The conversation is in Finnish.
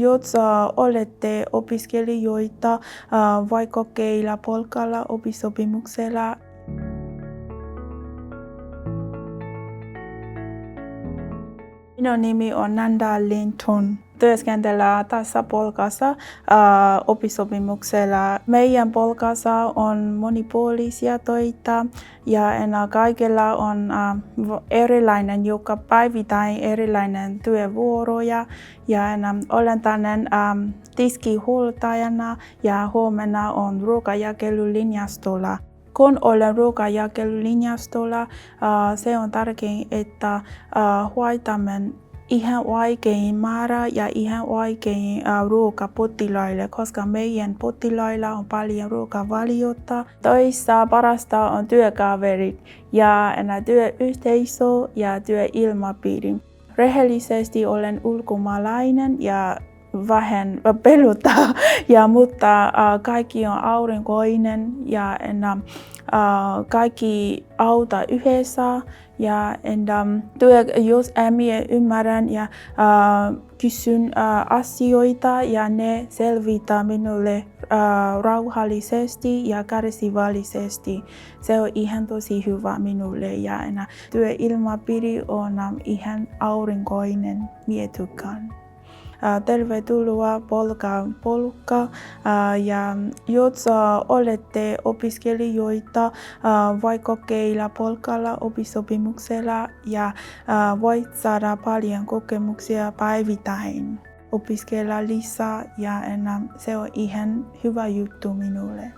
jos olette opiskelijoita vaikealla palkalla oppisopimuksella. Minun nimi on Nanda Linton. Työskentellään tässä palkassa oppisopimuksella. Meidän palkassa on monipuolisia töitä ja kaikilla on erilainen joka päivittäin erilainen työvuoroja. Ja olen tänne tiskihuoltajana ja huomenna on ruokajakelulinjastolla. Kun olen ruokajakelulinjastolla, se on tärkeää, että hoitamme ihan oikein määrä ja ihan oikein ruoka potilaille, koska meidän potilailla on paljon ruokavaliota. Töissä parasta on työkaverit ja työyhteisö ja työilmapiiri. Rehellisesti olen ulkomaalainen ja vähän pelottaa, mutta kaikki on aurinkoinen ja kaikki auttaa yhdessä. Ja jos minä ymmärrän ja kysyn asioita ja ne selvittää minulle rauhallisesti ja kärsivällisesti. Se on ihan tosi hyvä minulle ja työilmapiiri on ihan aurinkoinen, minä tykkään. Tervetuloa Polkka ja jos olette opiskelijoita vaikealla palkalla oppisopimuksella ja voit saada paljon kokemuksia päivittäin. Opiskella lisää ja se on ihan hyvä juttu minulle.